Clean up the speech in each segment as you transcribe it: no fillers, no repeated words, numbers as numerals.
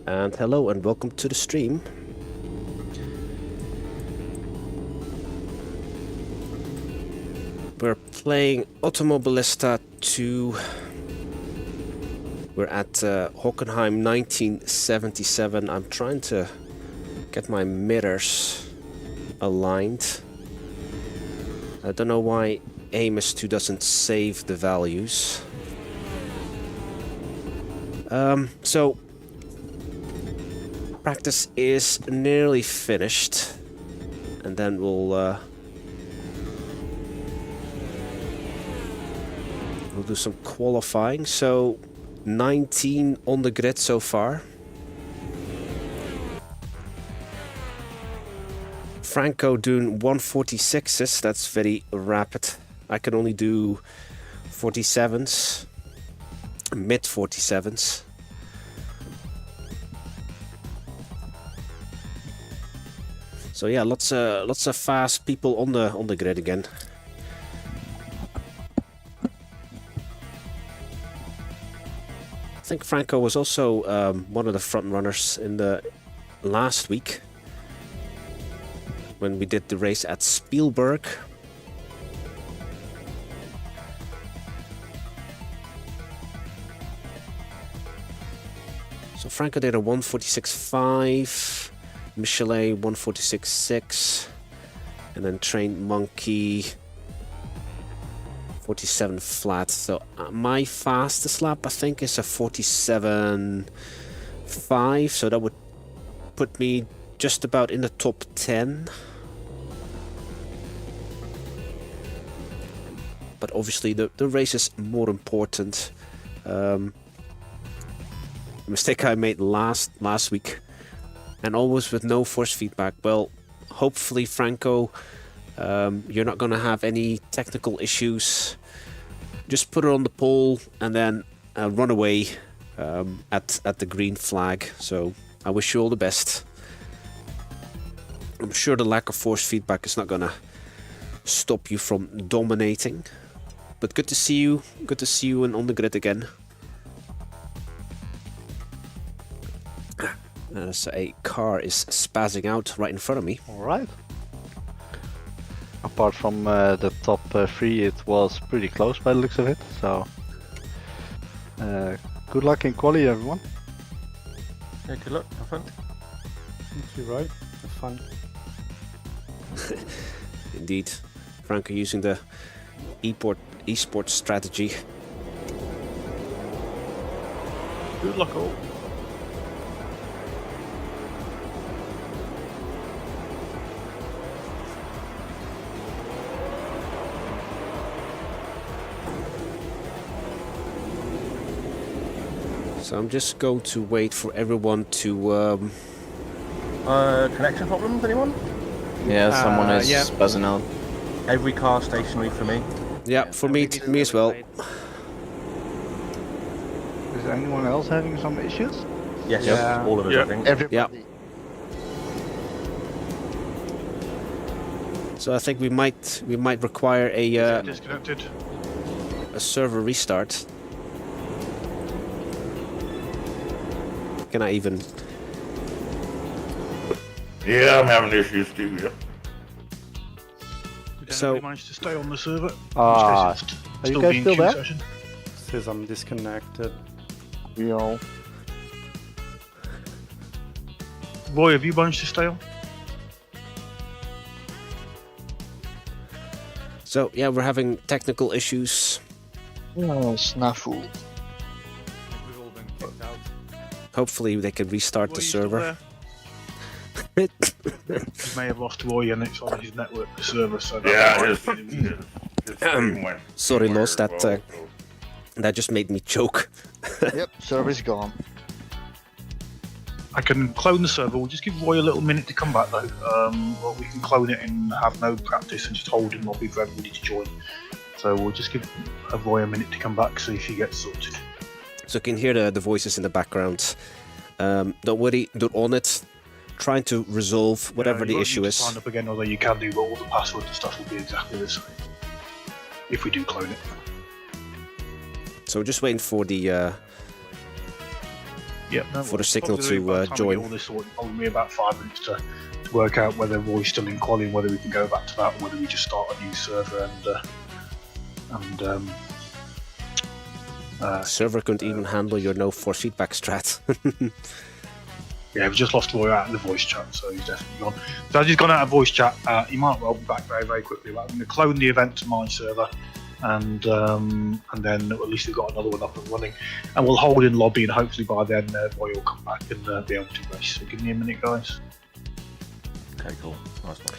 And hello and welcome to the stream. We're playing Automobilista 2. We're at Hockenheim 1977. I'm trying to get my mirrors aligned. I don't know why AMS2 doesn't save the values. So practice is nearly finished, and then we'll do some qualifying. So 19 on the grid so far. Franco doing 146s, that's very rapid. I can only do 47s, mid 47s. So yeah, lots of fast people on the grid again. I think Franco was also one of the front runners in the last week when we did the race at Spielberg. So Franco did a 146.5, Michelet 146.6, and then Trained Monkey 47 flat. So my fastest lap I think is a 47.5, so that would put me just about in the top 10. But obviously the race is more important. The mistake I made last week, and always with no force feedback. Well, hopefully Franco, you're not gonna have any technical issues. Just put it on the pole and then run away at the green flag. So I wish you all the best. I'm sure the lack of force feedback is not gonna stop you from dominating. But good to see you. Good to see you and on the grid again. So a car is spazzing out right in front of me. All right. Apart from the top 3, it was pretty close by the looks of it. So, good luck in quali, everyone. Yeah, good luck. Have fun. Thank you, right? Have fun. Indeed. Franco using the esports strategy. Good luck all. So I'm just going to wait for everyone to... Connection problems, anyone? Yeah, someone is yeah. buzzing out. Every car stationary for me. Yeah, for me as well. Is anyone else having some issues? Yes, Yeah. all of us, Yeah. I think. Everybody. Yeah. So I think we might require a Disconnected. a server restart. Can I even? Yeah, I'm having issues too. Yep. So- We managed to stay on the server. Ah, It's are you still guys being still queue there? session. Says I'm disconnected. Yo. Roy, have you managed to stay on? So yeah, we're having technical issues. Oh, snafu. We've all been kicked out. Hopefully they can restart Roy, the you still server. there? We may have lost Roy and it's on his network, the server. So Yeah, that's his thing went Sorry, somewhere lost that. as well, That just made me choke. Yep, server's gone. I can clone the server. We'll just give Roy a little minute to come back though. Well, we can clone it and have no practice and just hold him while we've everybody to join. So we'll just give Roy a minute to come back, see if he gets sorted. So you can hear the voices in the background. Don't worry, they're on it. Trying to resolve whatever You the won't issue need to is. sign up again, although you can do, but all the passwords and stuff will be exactly the same. If we do clone it. So we're just waiting for the Yeah, no for the worries. signal Probably to by the time we join. get all this sorted, it'll be about 5 minutes to work out whether Roy's still in quali, whether we can go back to that, or whether we just start a new server Server couldn't even handle your no force feedback strat. yeah, we've just lost Roy out of the voice chat, so he's definitely gone. So as he's gone out of voice chat, he might well be back very, very quickly. But I'm going to clone the event to my server, and then at least we've got another one up and running. And we'll hold in lobby, and hopefully by then Roy will come back and be able to race. So give me a minute, guys. Okay, cool. Nice one.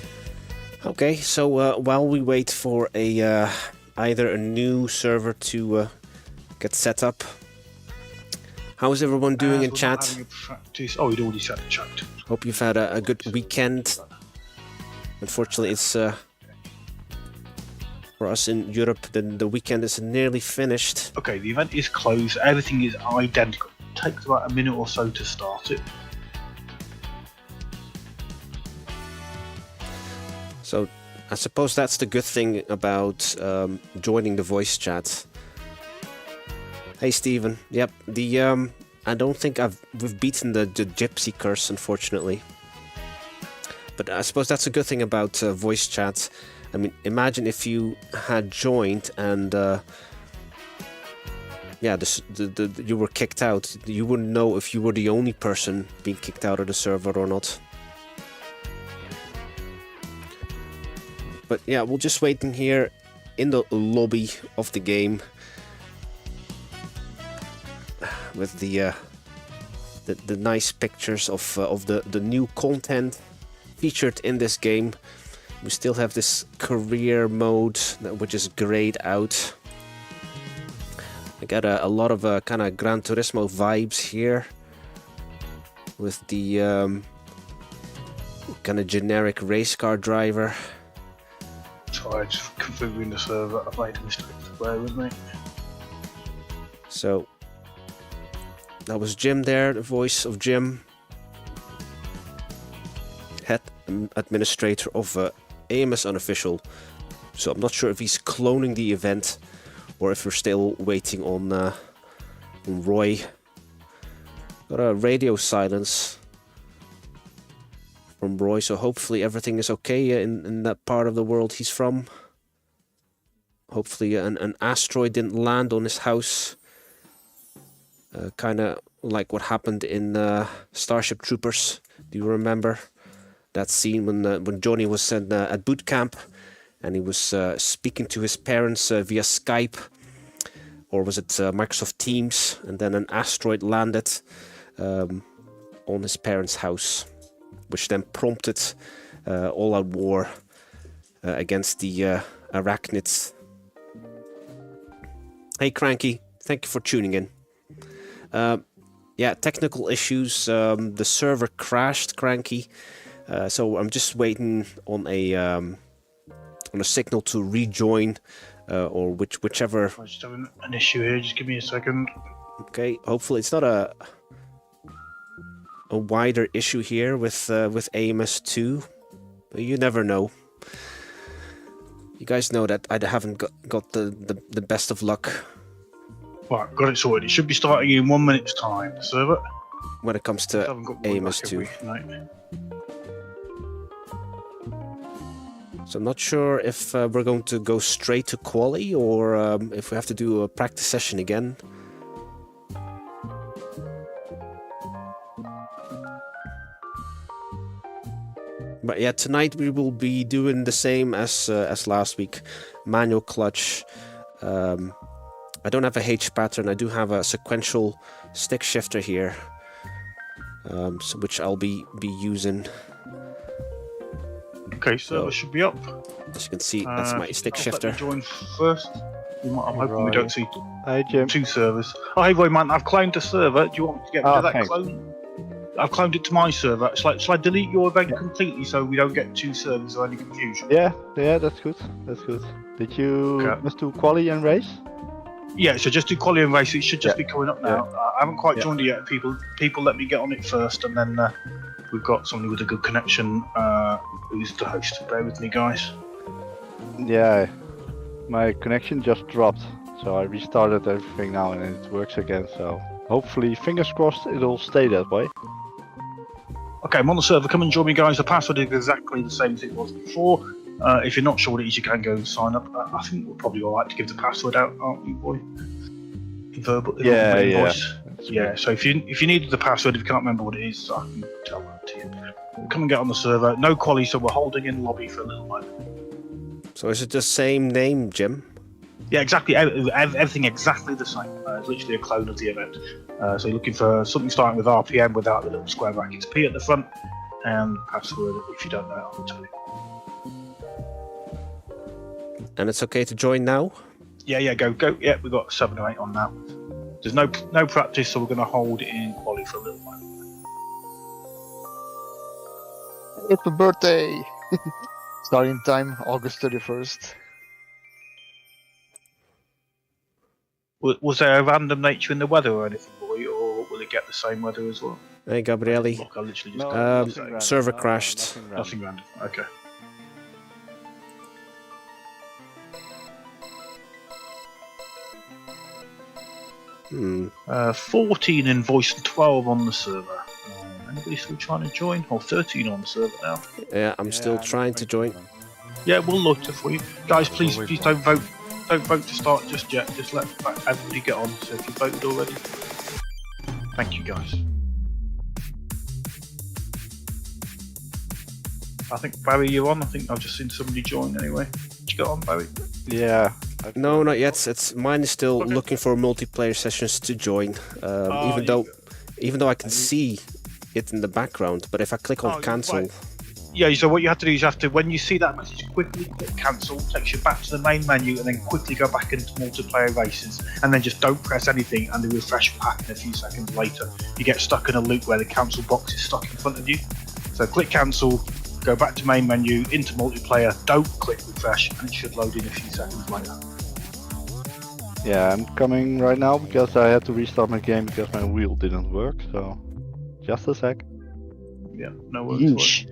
Okay, so while we wait for a either a new server to get set up, how's everyone doing in we're not chat? having a practice. Oh, he'd already set the chat. Hope you've had a good weekend. Unfortunately, it's for us in Europe, the weekend is nearly finished. Okay, the event is closed. Everything is identical. It takes about a minute or so to start it. So I suppose that's the good thing about joining the voice chat. Hey Steven, yep, the I don't think we've beaten the gypsy curse, unfortunately. But I suppose that's a good thing about voice chat. I mean, imagine if you had joined and yeah, you were kicked out. You wouldn't know if you were the only person being kicked out of the server or not. But yeah, we're just waiting here in the lobby of the game with the nice pictures of the new content featured in this game. We still have this career mode which is grayed out. I got a lot of kind of Gran Turismo vibes here with the kind of generic race car driver. Sorry, just configuring the server. I've made a mistake. Bear with me. So that was Jim there, the voice of Jim, head administrator of AMS Unofficial. So I'm not sure if he's cloning the event or if we're still waiting on Roy. Got a radio silence from Roy, so hopefully everything is okay in that part of the world he's from. Hopefully an asteroid didn't land on his house. Kind of like what happened in Starship Troopers. Do you remember that scene when Johnny was at boot camp and he was speaking to his parents via Skype, or was it Microsoft Teams, and then an asteroid landed on his parents' house, which then prompted all-out war against the arachnids. Hey Cranky, thank you for tuning in. Yeah, technical issues. The server crashed, Cranky. So I'm just waiting on a signal to rejoin, or whichever. I'm just having an issue here. Just give me a second. Okay, hopefully it's not a wider issue here with AMS2. But you never know. You guys know that I haven't got the best of luck. Right, got it sorted. It should be starting in 1 minute's time. The server. When it comes to AMS2. So I'm not sure if we're going to go straight to quali or if we have to do a practice session again. But yeah, tonight we will be doing the same as last week. Manual clutch. I don't have a H pattern. I do have a sequential stick shifter here, which I'll be using. Okay, server should be up. As you can see, that's my stick shifter. Join first. I'm hoping we don't see Hi, Jim. 2 servers. Oh, hey, Roy, man, I've cloned a server. Do you want me to get rid of that thanks. clone? I've cloned it to my server. Shall I delete your event completely so we don't get 2 servers or any confusion? Yeah, that's good. That's good. Did you must do quali and race? Yeah, so just do quality and race. It should just be coming up now. I haven't quite joined it yet. People let me get on it first, and then we've got somebody with a good connection who's the host. Bear with me, guys. Yeah, my connection just dropped, so I restarted everything now and it works again. So hopefully, fingers crossed, it'll stay that way. Okay, I'm on the server. Come and join me, guys. The password is exactly the same as it was before. If you're not sure what it is, you can go and sign up. I think we're probably all right to give the password out, aren't we, boy? Yeah. Voice. Yeah. So if you need the password, if you can't remember what it is, I can tell that to you. Come and get on the server. No quali, so we're holding in lobby for a little moment. So is it the same name, Jim? Yeah, exactly. Everything exactly the same. It's literally a clone of the event. So you're looking for something starting with RPM without the little square brackets P at the front, and password. If you don't know, I'll tell you. And it's okay to join now? Yeah, go. Yeah, we've got 7 or 8 on now. There's no practice, so we're going to hold it in quali for a little while. It's my birthday. Starting time, August 31st. Was there a random nature in the weather or anything, boy, or will it get the same weather as well? Hey, Gabriele. Look, I literally just nothing random. Server crashed. Nothing random. Okay. Hmm. 14 in voice and 12 on the server. Anybody still trying to join? Or 13 on the server now. Yeah, I'm still trying to join. Yeah, we'll look for you. Guys, please don't vote. Don't vote to start just yet. Just let everybody get on. So if you voted already, thank you, guys. I think Barry, you're on. I think I've just seen somebody join anyway. Did you get on, Barry? Yeah. No, not yet. Mine is still looking for multiplayer sessions to join. Even though I can see it in the background, but if I click on cancel. Right. Yeah, so what you have to do is when you see that message, quickly click cancel, takes you back to the main menu, and then quickly go back into multiplayer races, and then just don't press anything, and the refresh will happen a few seconds later. You get stuck in a loop where the cancel box is stuck in front of you. So click cancel, go back to main menu, into multiplayer, don't click refresh, and it should load in a few seconds later. Yeah, I'm coming right now because I had to restart my game because my wheel didn't work, so just a sec. Yeah, no worries.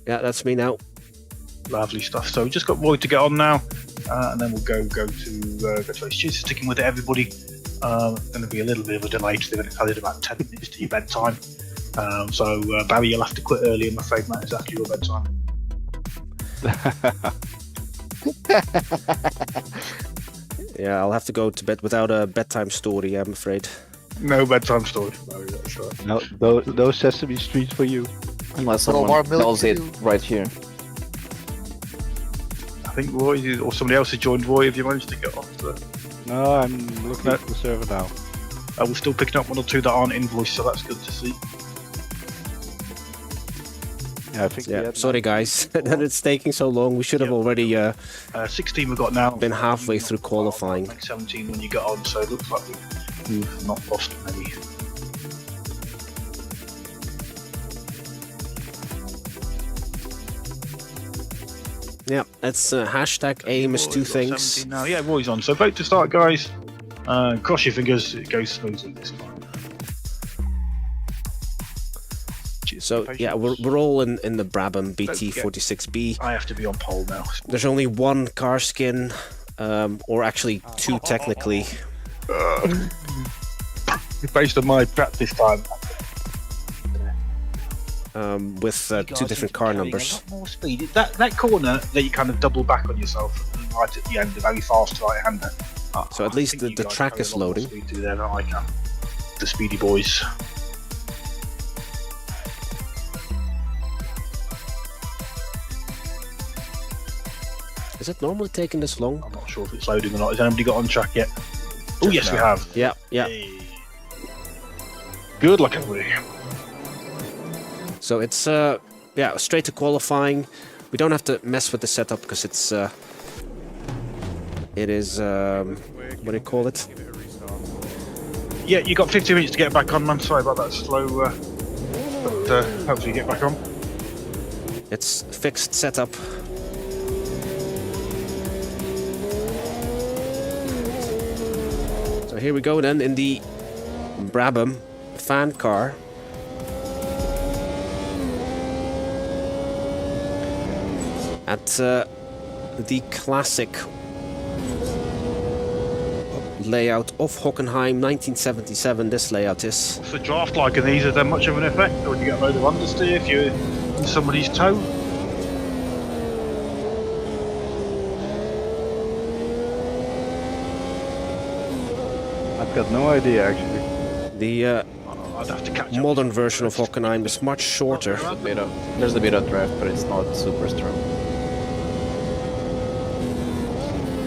Yeah, that's me now. Lovely stuff. So we just got Roy to get on now, and then we'll go to race. Cheers for sticking with it, everybody. Going to be a little bit of a delay to the event. I did about 10 minutes to your bedtime. So Barry, you'll have to quit early. I'm afraid, Matt, is after your bedtime. Yeah, I'll have to go to bed without a bedtime story, I'm afraid. No bedtime story, Barry, that's right. No, those Sesame Streets for you. Unless someone tells it right here. I think Roy or somebody else has joined. Roy, have you managed to get off the... No, I'm looking at the server now. We're still picking up 1 or 2 that aren't invoiced, so that's good to see. Yeah, I think. Yeah, sorry guys that it's taking so long. We should have already 16 we've got now. been halfway through qualifying. Like 17 when you get on, so it looks like we've not lost many. Yeah, that's hashtag aim is 2 things. Now. Yeah, Roy's on. So vote to start, guys. Cross your fingers, it goes smoothly this time. So yeah, we're all in the Brabham BT46B. I have to be on pole now. There's only 1 car skin, or actually 2 technically. Based on my practice time. With 2 different car numbers. More speed. That corner that you kind of double back on yourself right at the end, the very fast right-hander. So at least the track is loading. There than I can. The speedy boys. Is it normally taking this long? I'm not sure if it's loading or not. Has anybody got on track yet? Oh yes, we have. Yeah. Hey. Good luck, everybody. So it's yeah, straight to qualifying. We don't have to mess with the setup because it's it is what do you call it? Yeah, you got 15 minutes to get back on, man. Sorry about that slow, but hopefully you get back on. It's fixed setup. So here we go then in the Brabham fan car. At the classic layout of Hockenheim 1977. This layout is. What's the draft like in these? Is there much of an effect, or do you get a load of understeer if you're in somebody's toe? I've got no idea actually. The I'd have to catch up. modern version of Hockenheim is much shorter. There's a bit of draft, but it's not super strong.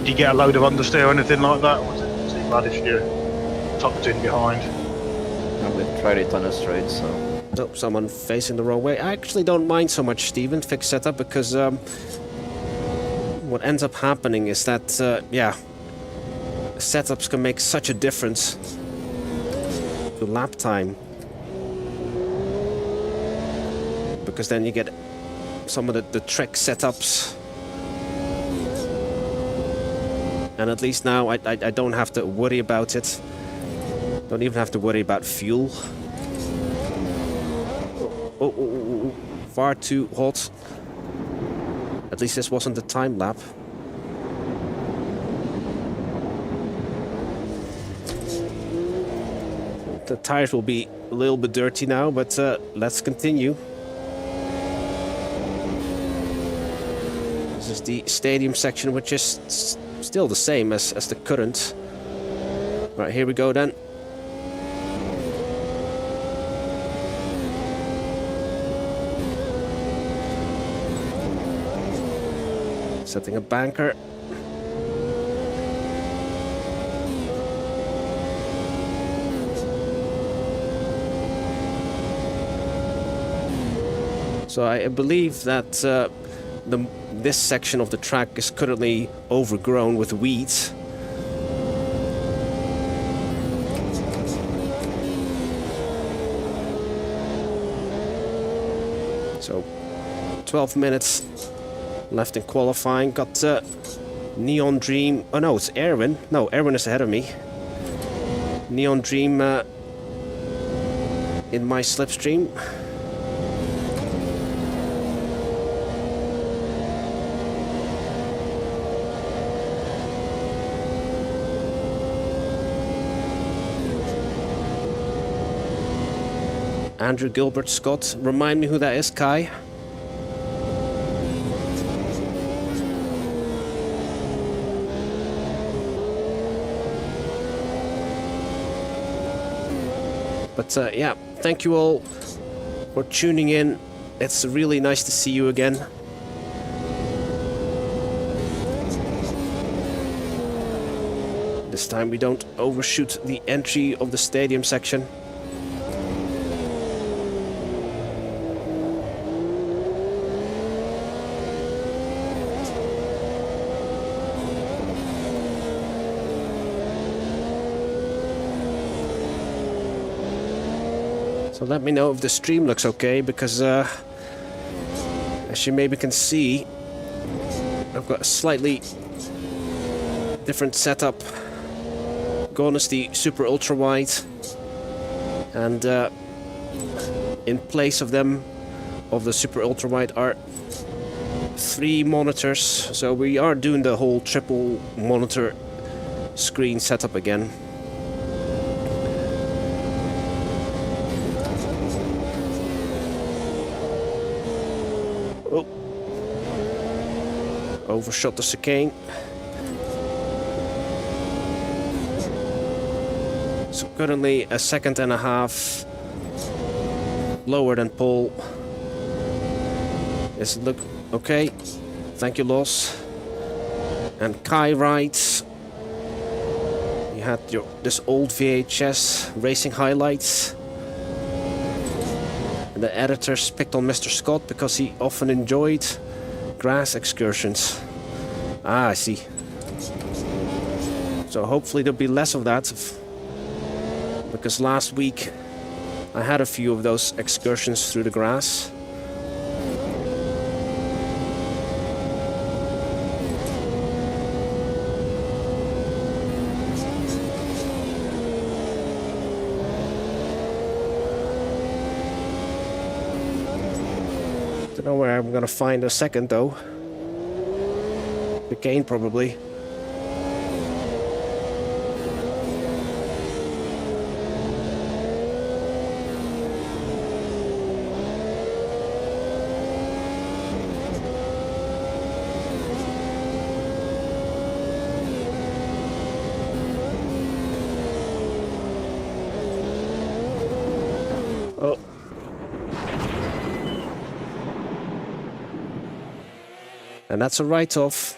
Do you get a load of understeer or anything like that, or is it too bad if you're tucked in behind? We've tried it on a straight, so... Oh, someone facing the wrong way. I actually don't mind so much, Steven, fixed setup, because what ends up happening is that, yeah, setups can make such a difference to lap time. Because then you get some of the trick setups. And at least now I don't have to worry about it. Don't even have to worry about fuel. Oh, far too hot. At least this wasn't a time lap. The tires will be a little bit dirty now, but let's continue. This is the stadium section, which is still the same as the current. Right, here we go then. Setting a banker. So I believe that this section of the track is currently overgrown with weeds. So 12 minutes left in qualifying. Got Neon Dream. Oh no, it's Erwin. No, Erwin is ahead of me. Neon Dream in my slipstream. Andrew Gilbert Scott. Remind me who that is, Kai. But yeah, thank you all for tuning in. It's really nice to see you again. This time we don't overshoot the entry of the stadium section. So let me know if the stream looks okay, because as you maybe can see, I've got a slightly different setup. Gone is the super ultra wide, and in place of them, of the super ultra wide, are 3 monitors. So we are doing the whole triple monitor screen setup again. Overshot the chicane. So currently a second and a half lower than pole. Does it look okay? Thank you, Los. And Kai writes, you had this old VHS racing highlights. And the editors picked on Mr. Scott because he often enjoyed grass excursions. Ah, I see. So hopefully there'll be less of that, because last week I had a few of those excursions through the grass. Don't know where I'm gonna find a second though. The cane probably. And that's a write-off.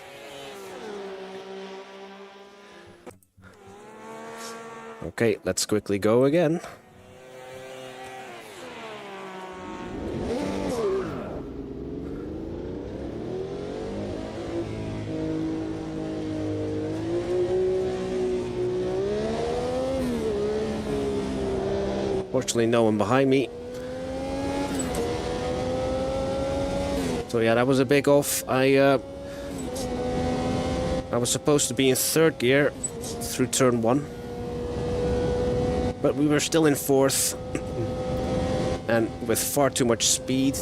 Okay, let's quickly go again. Fortunately, no one behind me. So yeah, that was a big off. I was supposed to be in 3rd gear through turn 1, but we were still in 4th and with far too much speed.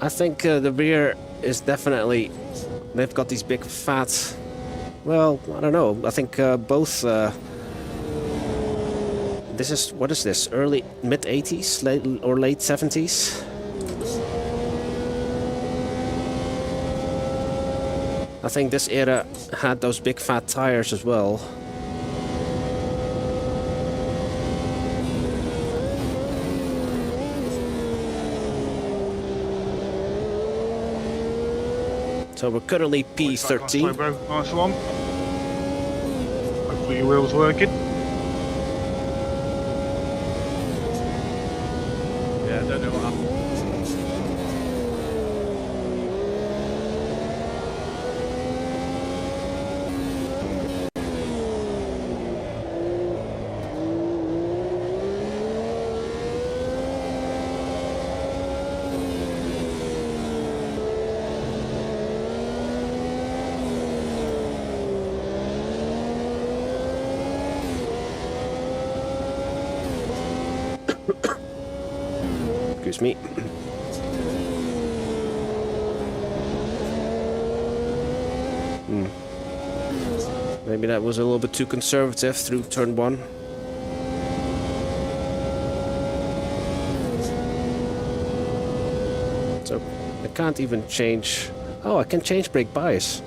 I think the rear is definitely... They've got these big fat... Well, I don't know. I think both... this is... What is this? Early... Mid-80s? Late 70s? I think this era had those big fat tires as well. So we're currently P13. Bro. Nice one. Hopefully your wheel's working. Yeah, I don't know what happened. Excuse me. Maybe that was a little bit too conservative through turn 1. So I can't even change... Oh, I can change brake bias.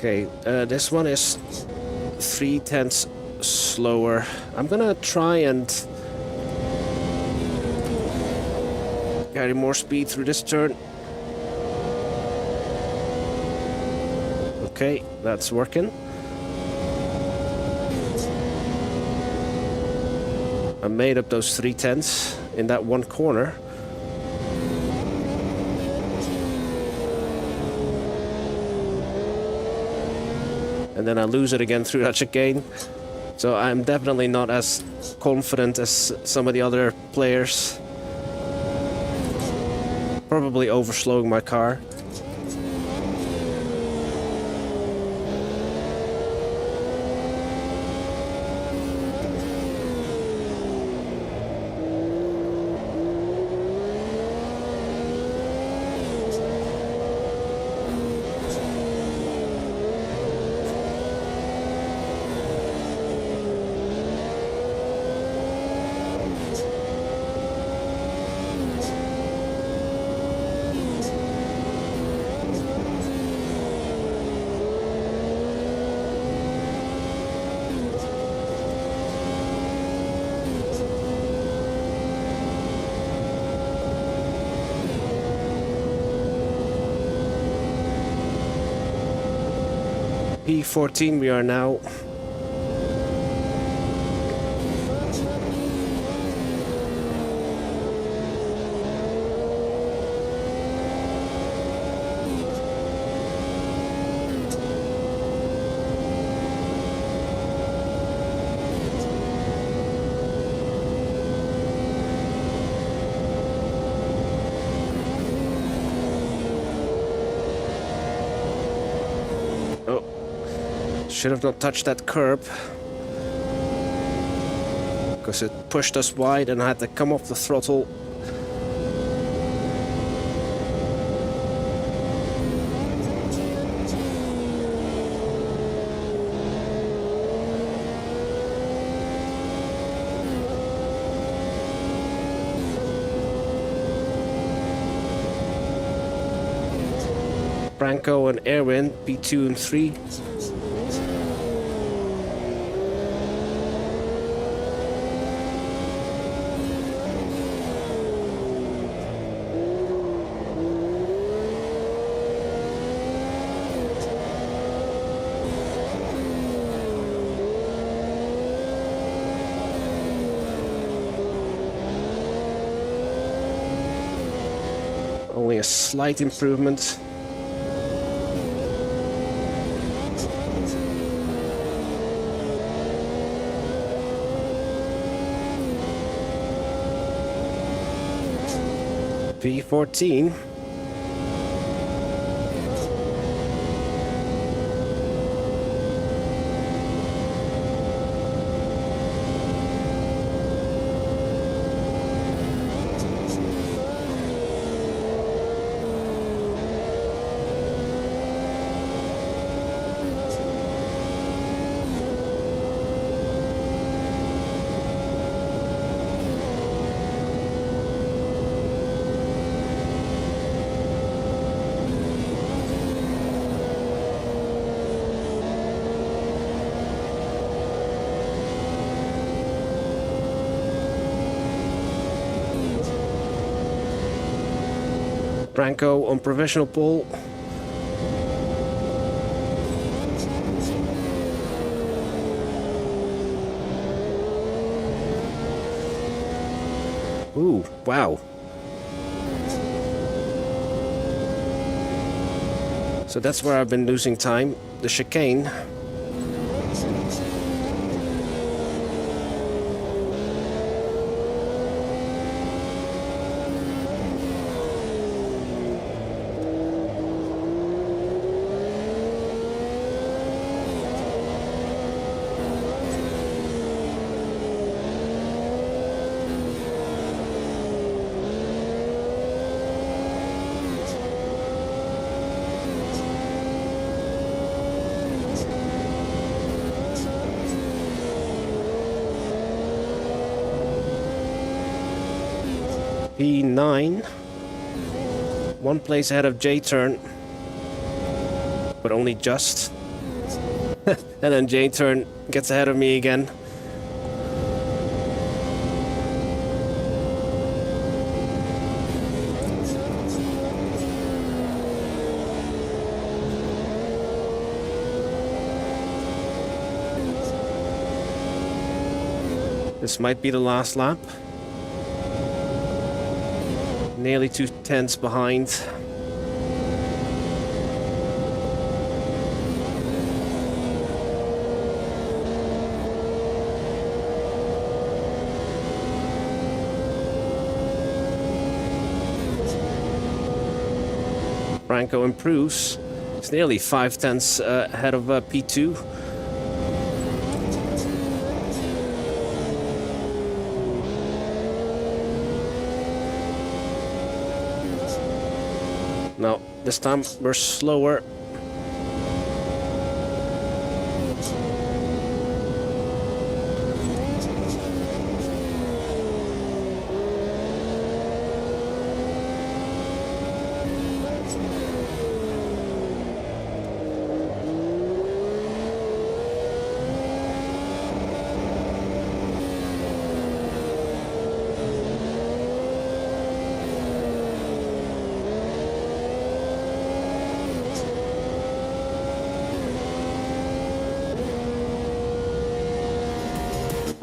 Okay, this one is 0.3 slower. I'm gonna try and carry more speed through this turn. Okay, that's working. I made up those 0.3 in that one corner. And then I lose it again through that chicane. So I'm definitely not as confident as some of the other players. Probably overslowing my car. P14 we are now. Should have not touched that curb because it pushed us wide and I had to come off the throttle. Branko and Erwin, P2 and 3. Only a slight improvement. P14. Branko on provisional pole. Ooh, wow. So that's where I've been losing time. The chicane. P9, one place ahead of J-turn, but only just. And then J-turn gets ahead of me again. This might be the last lap. Nearly 2/10 behind. Branko improves. It's nearly 5/10 ahead of P2. Now, this time we're slower.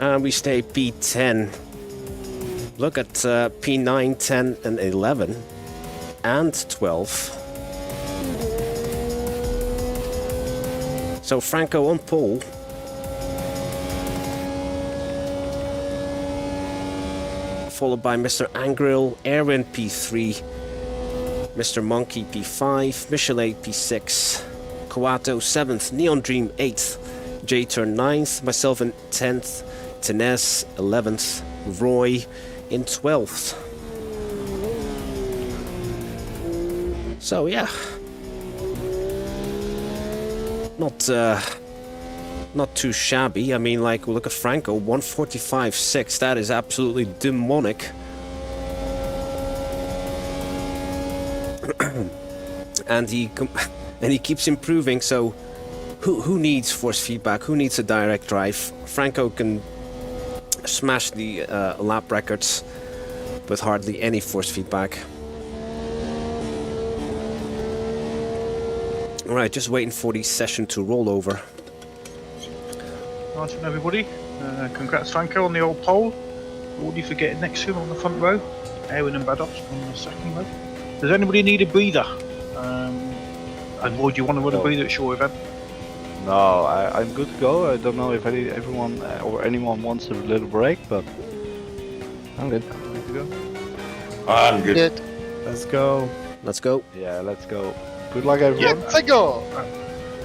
And we stay P10. Look at P9, 10, and 11, and 12. So Franco on pole. Followed by Mr. Angril, Erwin P3, Mr. Monkey P5, Michelet P6, Koato 7th, Neon Dream 8th, J-Turn 9th, myself in 10th, Tenes 11th, Roy in 12th. So yeah, not too shabby. I mean, like, look at Franco, 145.6. That is absolutely demonic. and he keeps improving. So who needs force feedback? Who needs a direct drive? Franco can smash the lap records with hardly any force feedback. Alright, just waiting for the session to roll over. Nice one, everybody. Congrats, Franco, on the old pole. Already for getting next to him on the front row. Aaron and Baddox on the second row. Does anybody need a breather? And Roy, do you want to run a breather at your event? No, I'm good to go. I don't know if everyone or anyone wants a little break, but I'm good. Good to go. I'm good. Good. Let's go. Let's go. yeah, let's go. Good luck, everyone. Let's go.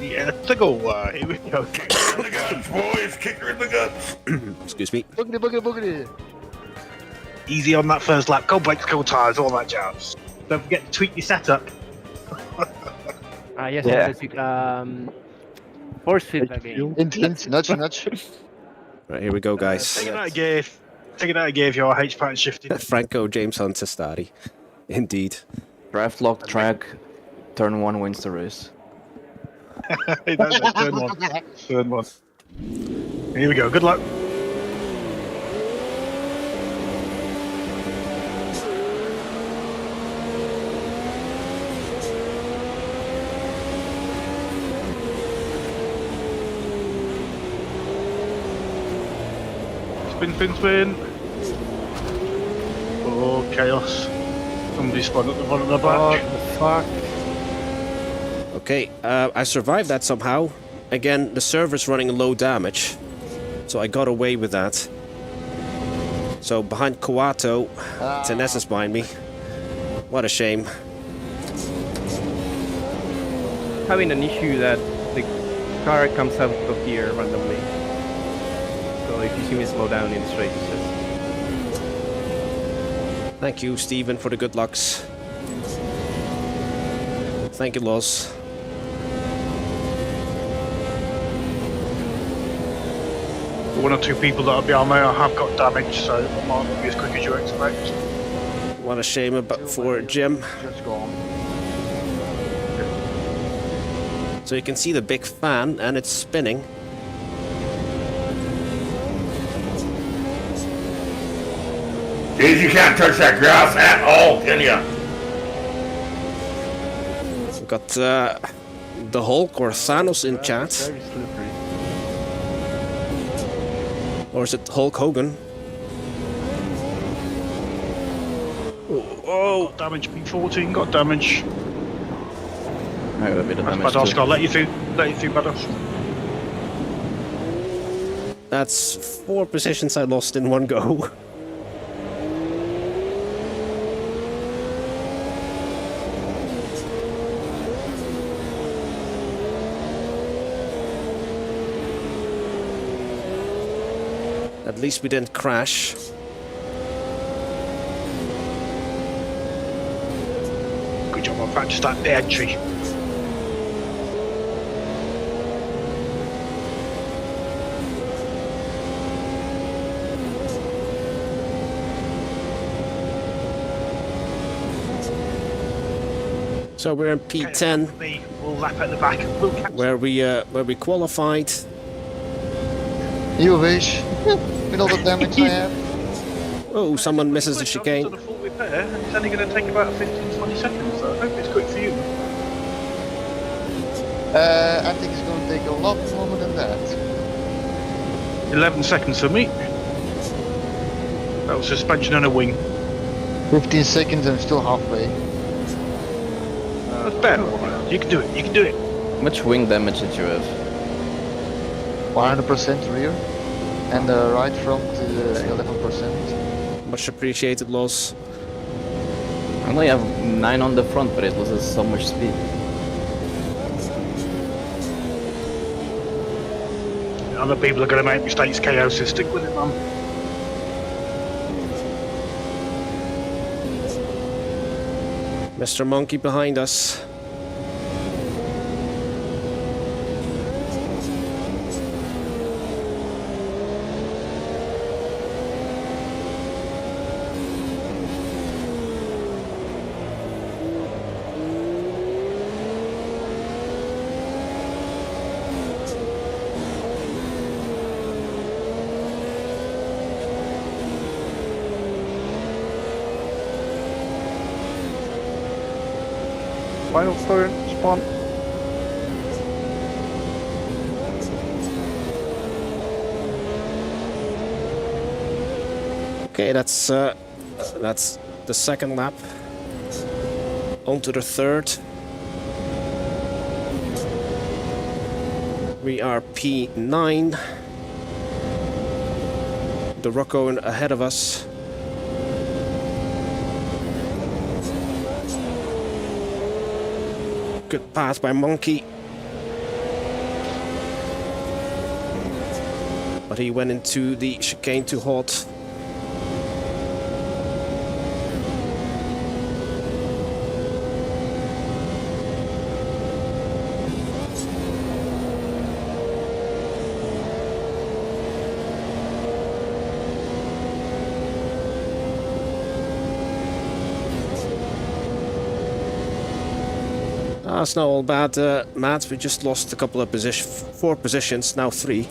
Yeah, let's go. Here we go. Kick her in the guts, boys. Kick her in the guts. Excuse me. Boogity, boogity, boogity. Easy on that first lap. Go brakes, go tyres, all that jazz. Don't forget to tweak your setup. Yes, Yeah. force feedback game. Hint, nudge, nudge. Right, here we go, guys. Take it out of gear. Take it out of gear if your H pattern shifting. Franco James Hunter Stadi. Indeed. Draft lock track, turn 1 wins the race. That's it, turn one. Turn one. Here we go. Good luck. Spin, spin, spin. Oh, chaos. Somebody spun at the front of the back. Fuck. Okay, I survived that somehow. Again, the server's running low damage, so I got away with that. So behind Kawato, Tenessa's behind me. What a shame. Having an issue that the car comes out of here randomly. So if you see me slow down in the straight, it's just... Thank you, Steven, for the good lucks. Thank you, Loz. One or two people that are behind me have got damage, so it might not be as quick as you expect. What a shame about for Jim. Just go on. So you can see the big fan, and it's spinning. Dude, you can't touch that grass at all, can ya? We've got the Hulk or Thanos in chat. Very slippery. Or is it Hulk Hogan? Oh, damage. P14 got damage. I got a bit of That's damage Baddox. too. I'll let you through. Let you through, Baddox. That's 4 positions I lost in one go. At least we didn't crash. Good job. I practiced that the entry. So we're in P10, We'll lap at the back. We'll catch. where we qualified. You wish. With all the damage I have. Oh, someone misses the chicane. To the full repair, and it's only going to take about 15-20 seconds. So I hope it's quick for you. I think it's going to take a lot longer than that. 11 seconds for me. That was suspension and a wing. 15 seconds and still halfway. That's better. You can do it. You can do it. How much wing damage did you have? 100% rear. And the right front 11%. Much appreciated, Loss. I only have 9 on the front, but it loses so much speed. Other people are going to make mistakes, KO, so stick with it, man. Mr. Monkey behind us. final turn, spawn. Okay, that's the second lap. On to the third. We are P9. The Rocco ahead of us. Good pass by Monkey. But he went into the chicane too hot. It's not all bad, Matt. We just lost a couple of positions, 4 positions, now 3.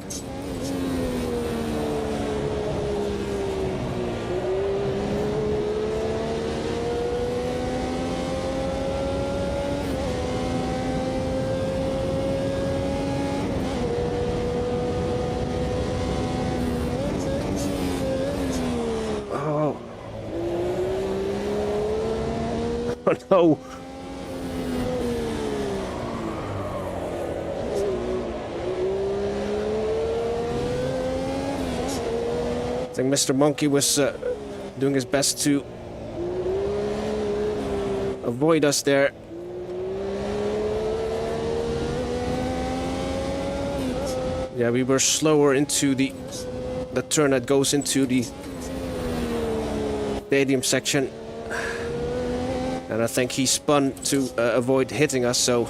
Oh. Oh no. I think Mr. Monkey was doing his best to avoid us there. Yeah, we were slower into the turn that goes into the stadium section. And I think he spun to avoid hitting us, so...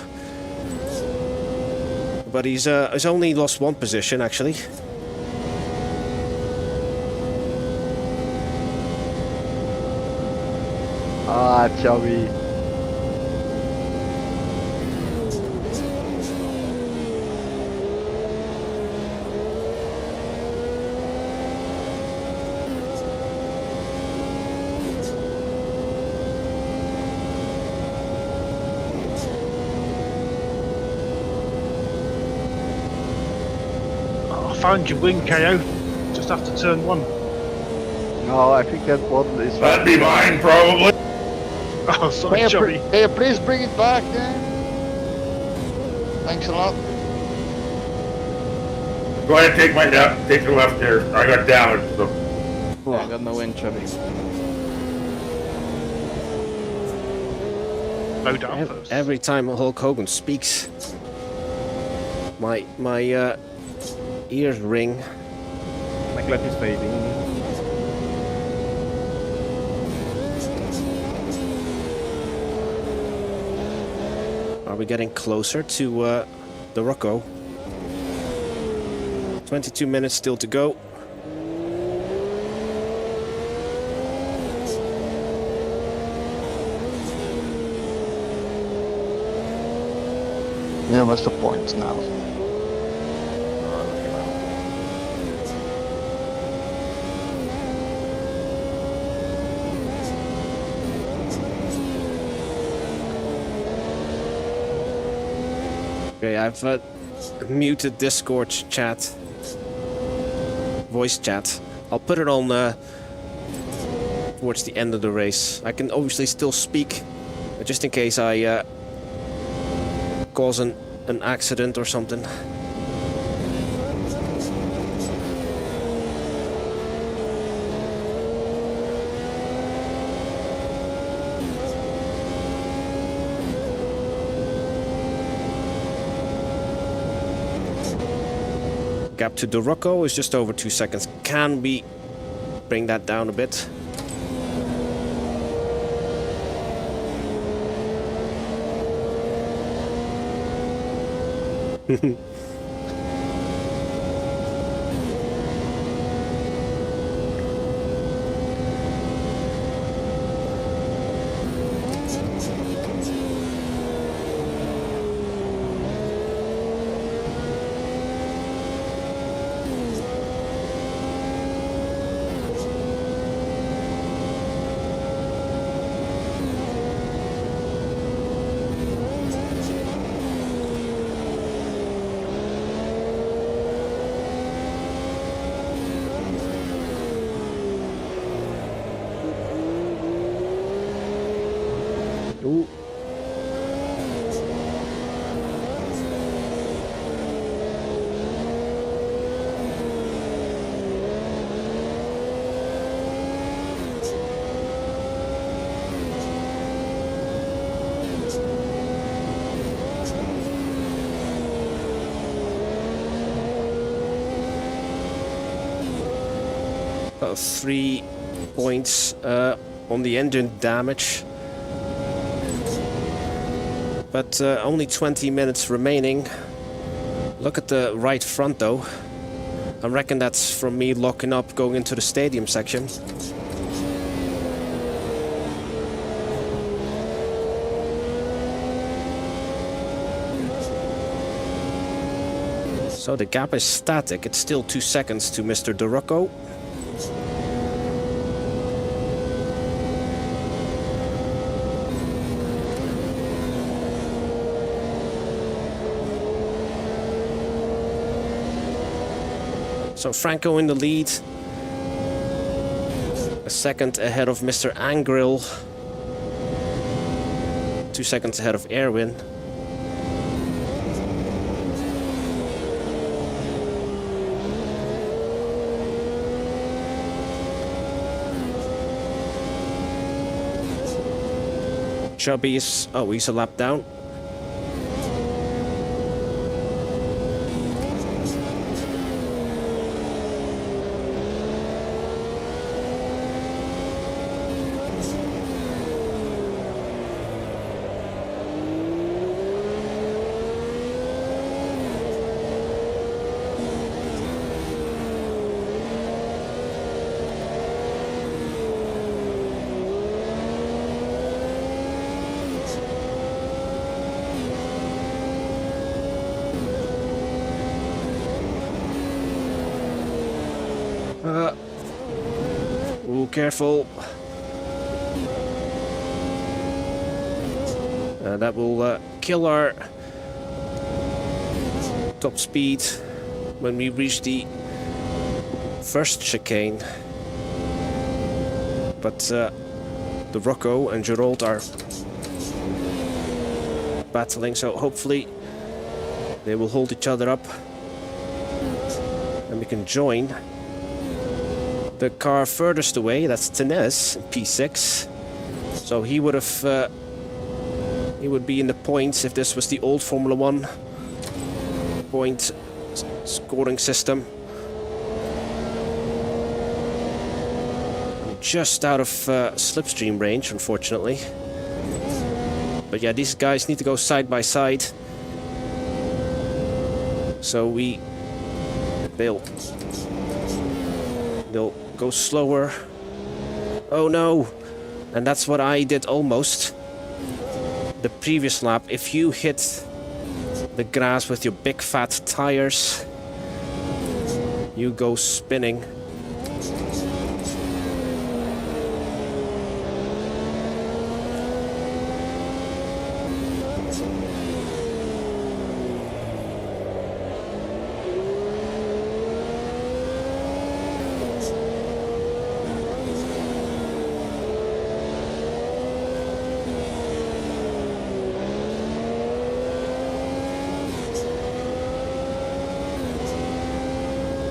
But he's only lost 1 position, actually. Ah, chubby. I found your wing, KO, just after turn 1. No, I think that one is... That'd be mine, probably. Oh, sorry, Johnny. Can you please bring it back then? Thanks a lot. Go ahead and take my take the left there. I got damaged, so. Yeah, I got no win, Chubby. No down first. Every time Hulk Hogan speaks, my ears ring. My clap is fading. Are we getting closer to the Rocco? 22 minutes still to go. Yeah, what's the point now? Okay, I've muted Discord chat, voice chat. I'll put it on towards the end of the race. I can obviously still speak, just in case I cause an accident or something. Gap to the Rocco is just over 2 seconds. Can we bring that down a bit? Ooh. About 3 points on the engine damage. But only 20 minutes remaining. Look at the right front though. I reckon that's from me locking up going into the stadium section. So the gap is static. It's still 2 seconds to Mr. DeRocco. So Franco in the lead. A second ahead of Mr. Angril. 2 seconds ahead of Erwin. Chubby is... oh, he's a lap down. Ooh, careful. That will kill our top speed when we reach the first chicane. But the Rocco and Gerald are battling, so hopefully they will hold each other up and we can join. The car furthest away, that's Tenes, P6. So he would have, he would be in the points if this was the old Formula 1 point scoring system. Just out of slipstream range, unfortunately. But yeah, these guys need to go side by side. So they'll go slower. Oh no! And that's what I did almost the previous lap. If you hit the grass with your big fat tires, you go spinning.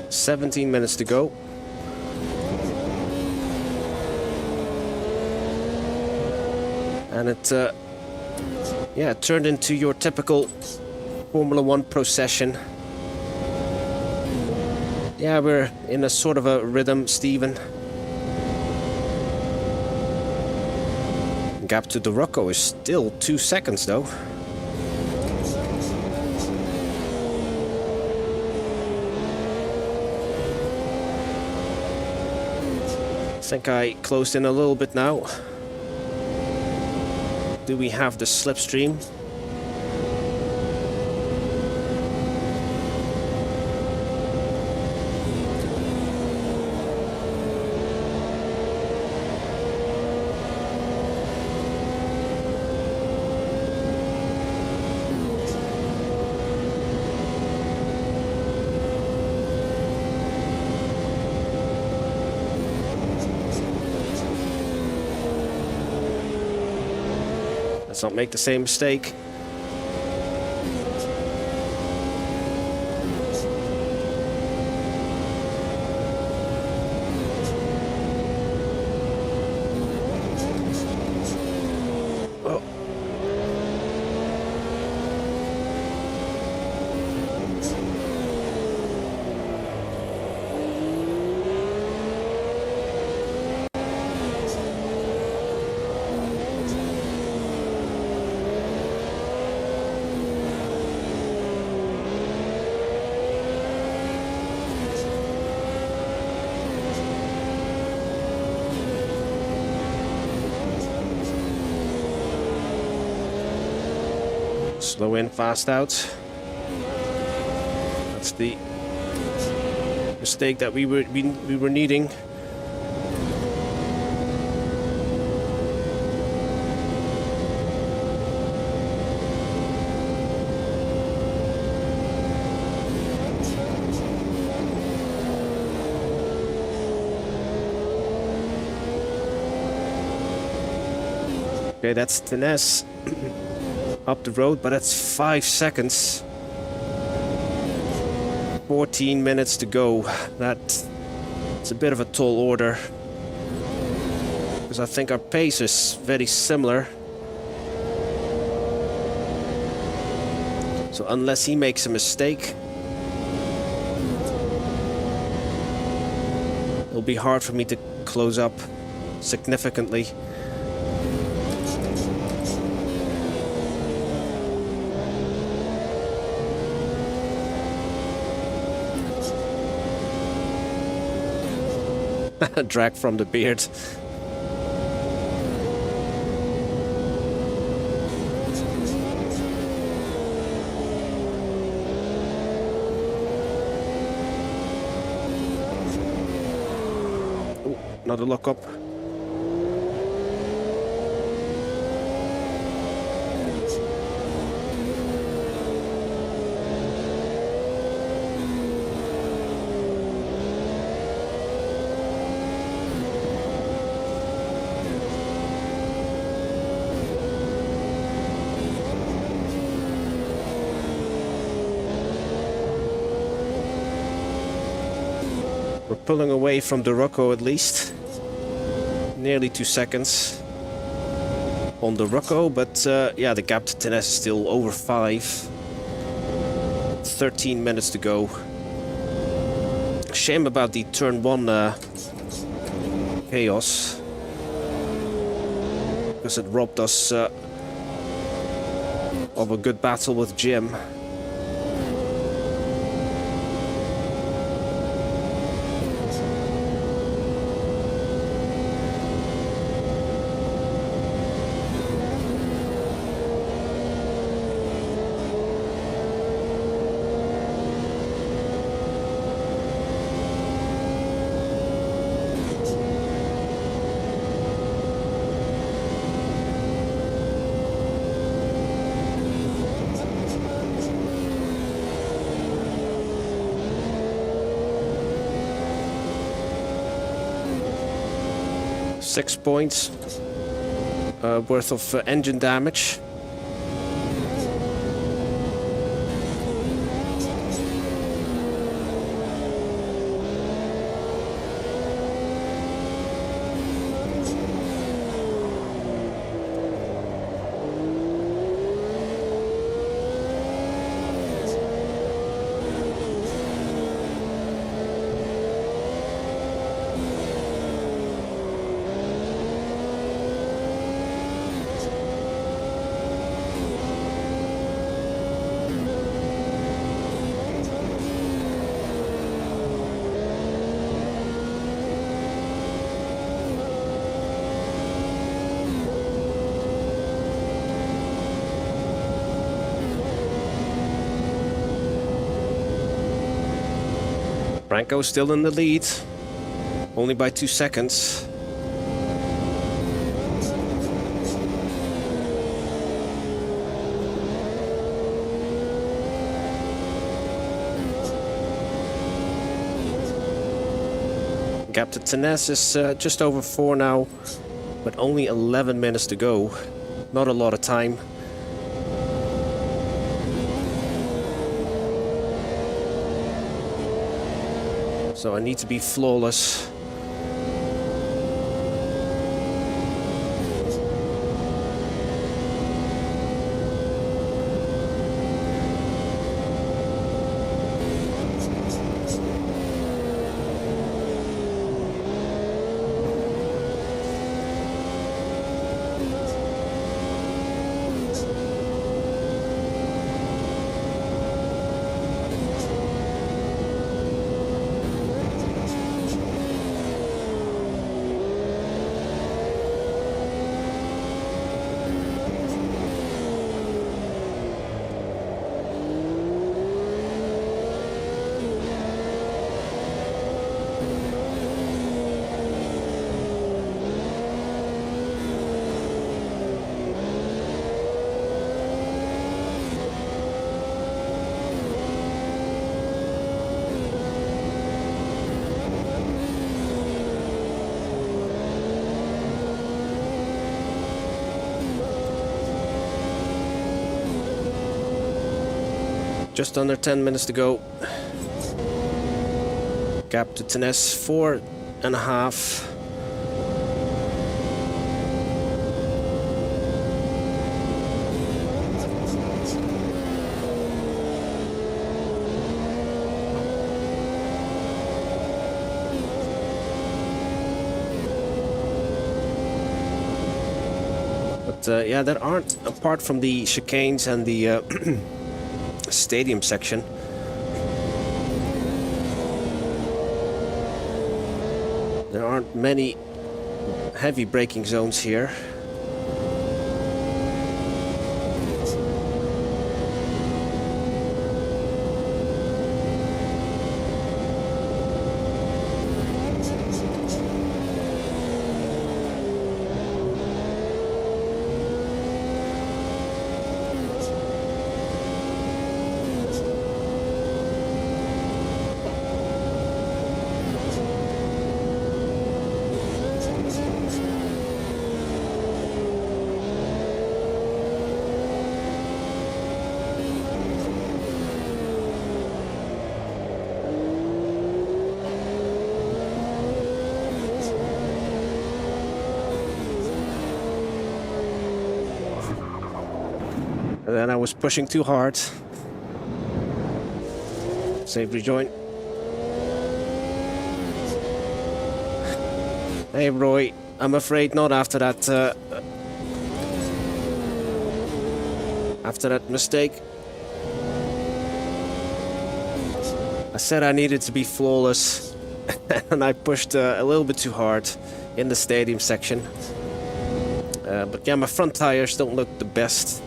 "17 minutes to go." And it turned into your typical Formula 1 procession. Yeah, we're in a sort of a rhythm, Steven. Gap to DeRocco is still 2 seconds though. I think I closed in a little bit now. Do we have the slipstream? Let's not make the same mistake. Oh. Slow in, fast out. That's the mistake that we were needing. Okay, that's Tenes. Up the road, but that's 5 seconds. 14 minutes to go. That's a bit of a tall order. Because I think our pace is very similar. So unless he makes a mistake, it'll be hard for me to close up significantly. Drag from the beard. Oh, another lock up. We're pulling away from the Rocco at least. Nearly 2 seconds on the Rocco, but yeah, the gap to Tenes is still over 5. 13 minutes to go. Shame about the turn 1 chaos. Because it robbed us of a good battle with Jim. Six points worth of engine damage. Franco still in the lead, only by 2 seconds. Gap to Tenes is just over 4 now, but only 11 minutes to go. not a lot of time. So I need to be flawless. Just under 10 minutes to go. Gap to Tenes, 4.5. But yeah, there aren't, apart from the chicanes and the stadium section, there aren't many heavy braking zones here. And then I was pushing too hard. Save rejoin. Hey Roy, I'm afraid not after that mistake. I said I needed to be flawless and I pushed a little bit too hard in the stadium section. But yeah, my front tires don't look the best.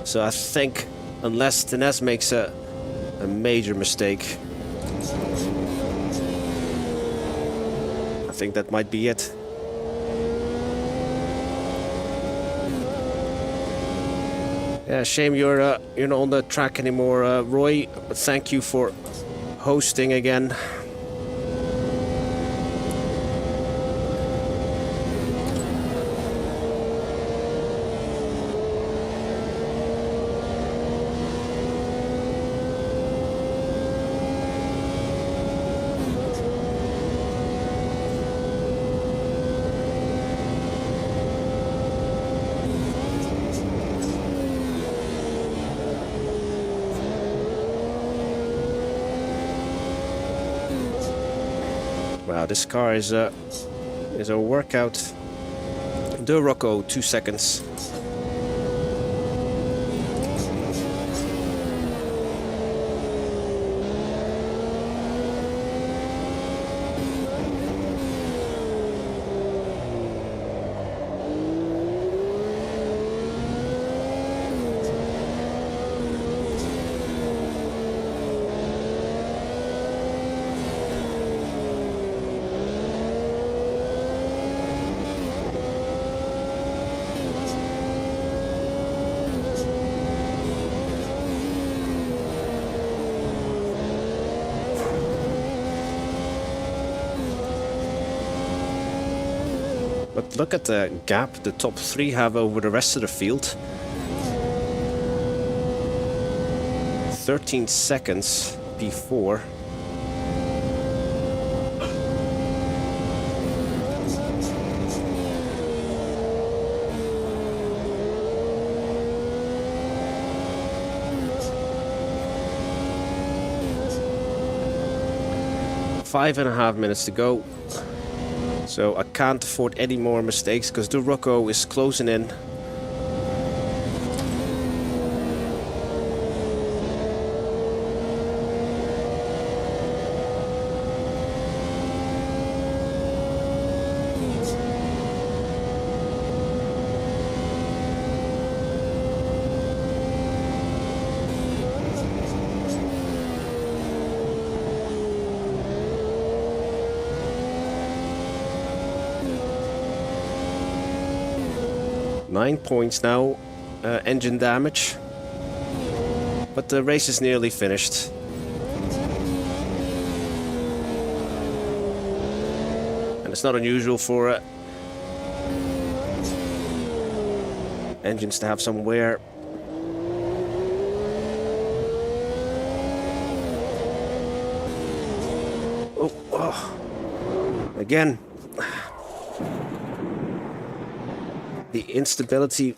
So I think, unless Tenes makes a major mistake, I think that might be it. Yeah, shame you're not on the track anymore, Roy. But thank you for hosting again. Wow, this car is a workout. De Rocco, 2 seconds. look at the gap the top 3 have over the rest of the field. 13 seconds before. Five and a half minutes to go. So I can't afford any more mistakes because the Rocco is closing in. Nine points now, engine damage, but the race is nearly finished. And it's not unusual for engines to have some wear. Oh. Again. The instability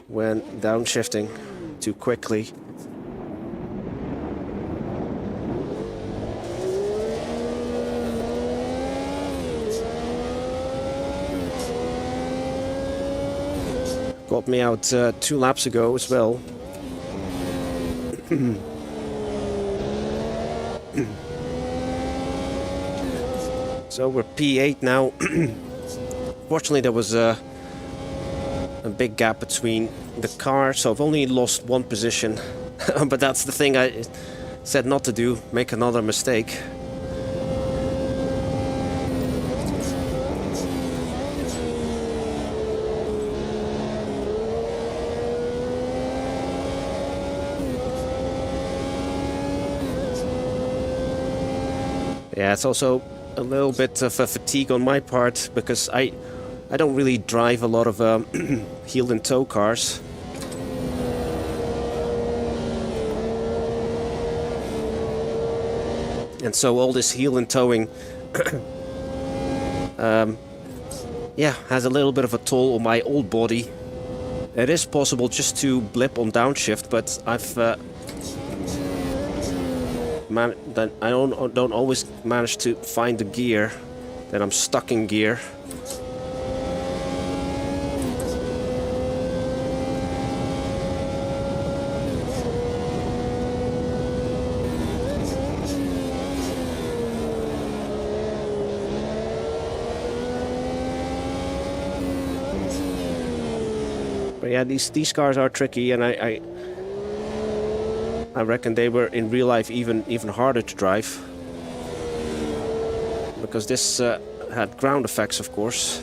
when downshifting too quickly. Got me out 2 laps ago as well. So we're P8 now. Fortunately, there was a big gap between the cars, so I've only lost 1 position. But that's the thing I said not to do, make another mistake. Yeah, it's also a little bit of a fatigue on my part because I don't really drive a lot of heel and toe cars. And so all this heel and towing yeah, has a little bit of a toll on my old body. It is possible just to blip on downshift, but I don't always manage to find the gear. Then I'm stuck in gear. But yeah, these cars are tricky, and I reckon they were in real life even harder to drive, because this had ground effects, of course.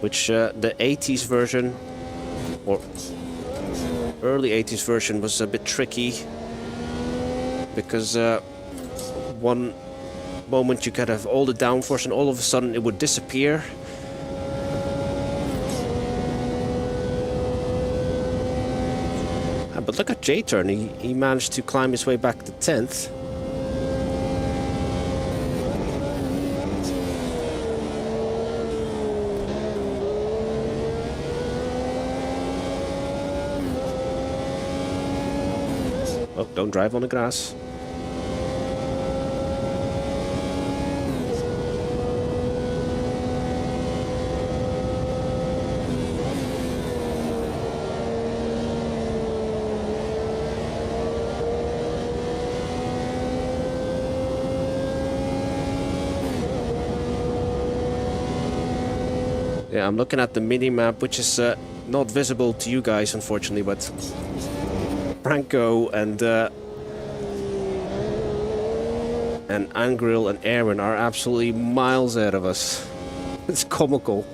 Which the 80s version, or early 80s version, was a bit tricky, because one moment you could have all the downforce and all of a sudden it would disappear. But look at J-Turn, he managed to climb his way back to 10th. Oh, don't drive on the grass. Yeah, I'm looking at the mini-map, which is not visible to you guys, unfortunately, but Franco and Angril and Aaron are absolutely miles ahead of us. It's comical.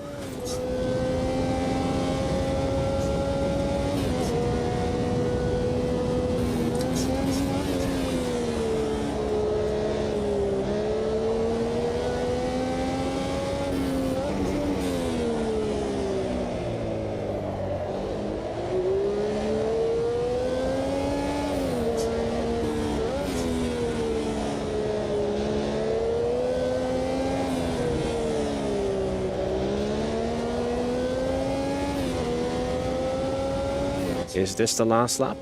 Is this the last lap?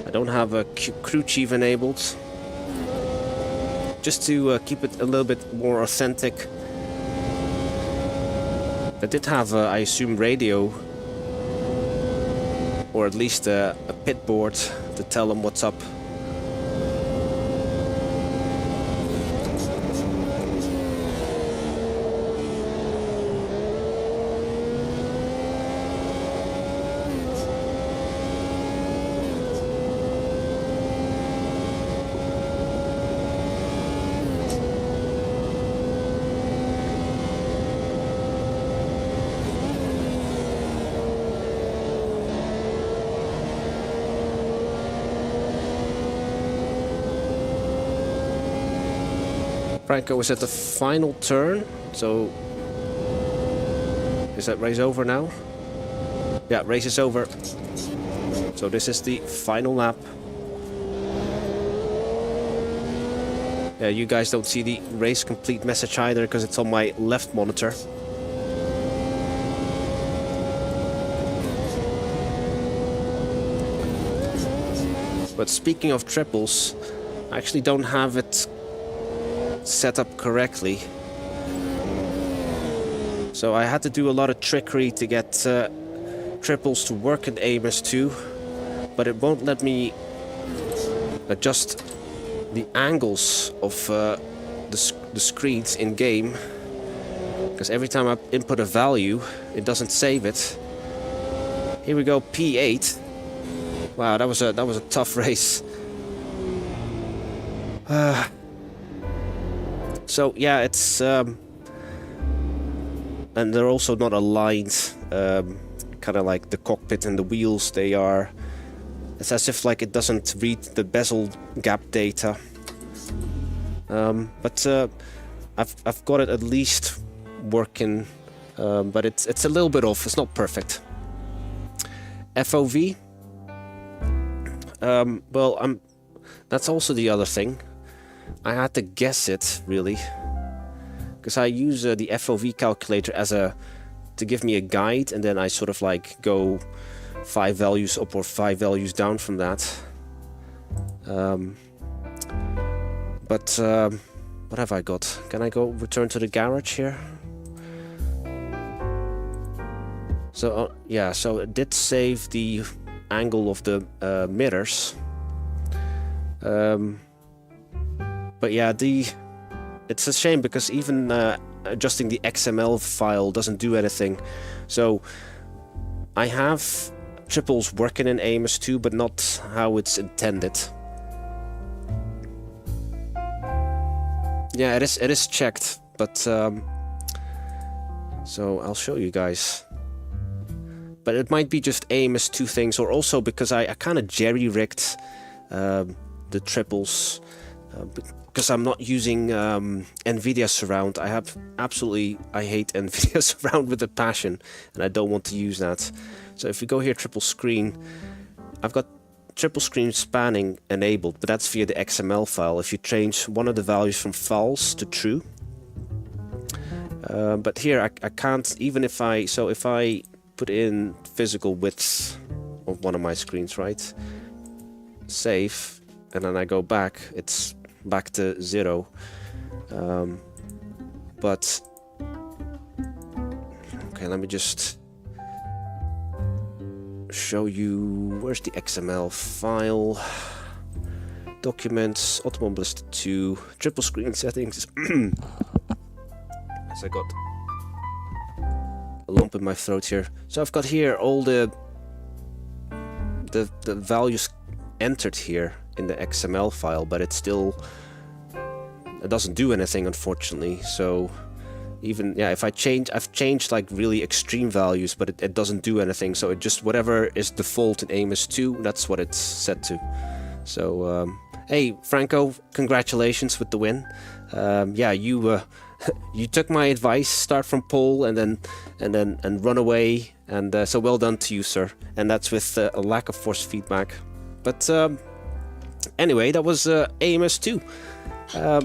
I don't have a crew chief enabled. Just to keep it a little bit more authentic. I did have, I assume, radio. Or at least a pit board to tell them what's up. Franco is at the final turn, so is that race over now? Yeah, race is over. So this is the final lap. Yeah, you guys don't see the race complete message either because it's on my left monitor. But speaking of triples, I actually don't have it set up correctly. So I had to do a lot of trickery to get triples to work in AMS2, but it won't let me adjust the angles of the screens in game, because every time I input a value it doesn't save it. Here we go, P8. Wow, that was a tough race. So yeah, it's and they're also not aligned, kind of like the cockpit and the wheels. They are. It's as if like it doesn't read the bezel gap data. But I've got it at least working, but it's a little bit off. It's not perfect. FOV. Well, that's also the other thing. I had to guess it, really, because I use the FOV calculator as to give me a guide, and then I sort of like go 5 values up or 5 values down from that. But what have I got? Can I go return to the garage here? So yeah, so it did save the angle of the mirrors. But yeah, it's a shame because even adjusting the XML file doesn't do anything. So I have triples working in AMS2, but not how it's intended. Yeah, it is checked, but so I'll show you guys. But it might be just AMS2 things, or also because I kind of jerry-rigged the triples. Because I'm not using NVidia Surround. I hate NVidia Surround with a passion, and I don't want to use that. So if you go here, triple screen, I've got triple screen spanning enabled, but that's via the XML file. If you change one of the values from false to true. But here I can't, even if I put in physical widths of one of my screens, right? Save, and then I go back, it's back to 0. But okay, let me just show you. Where's the XML file? Documents, Automobilist 2, triple screen settings. As I got a lump in my throat here. So I've got here all the values entered here in the XML file, but it doesn't do anything, unfortunately. So even, yeah, if I've changed like really extreme values, but it doesn't do anything. So it just, whatever is default in AMS2, that's what it's set to. So hey Franco, congratulations with the win. Yeah, you took my advice, start from pole and run away, and so well done to you, sir. And that's with a lack of force feedback. But anyway, that was AMS2.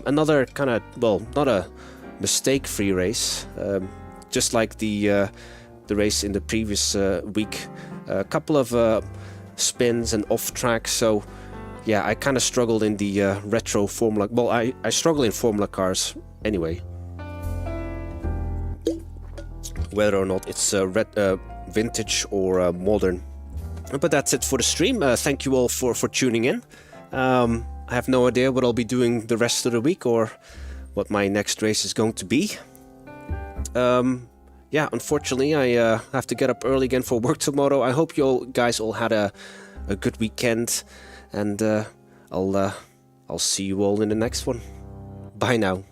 Another kind of, well, not a mistake-free race. just like the race in the previous week. A couple of spins and off track, so yeah, I kind of struggled in the retro Formula. Well, I struggle in Formula cars anyway, whether or not it's vintage or modern. But that's it for the stream. Thank you all for tuning in. I have no idea what I'll be doing the rest of the week or what my next race is going to be. Yeah, unfortunately, I have to get up early again for work tomorrow. I hope you guys all had a good weekend, and I'll see you all in the next one. Bye now.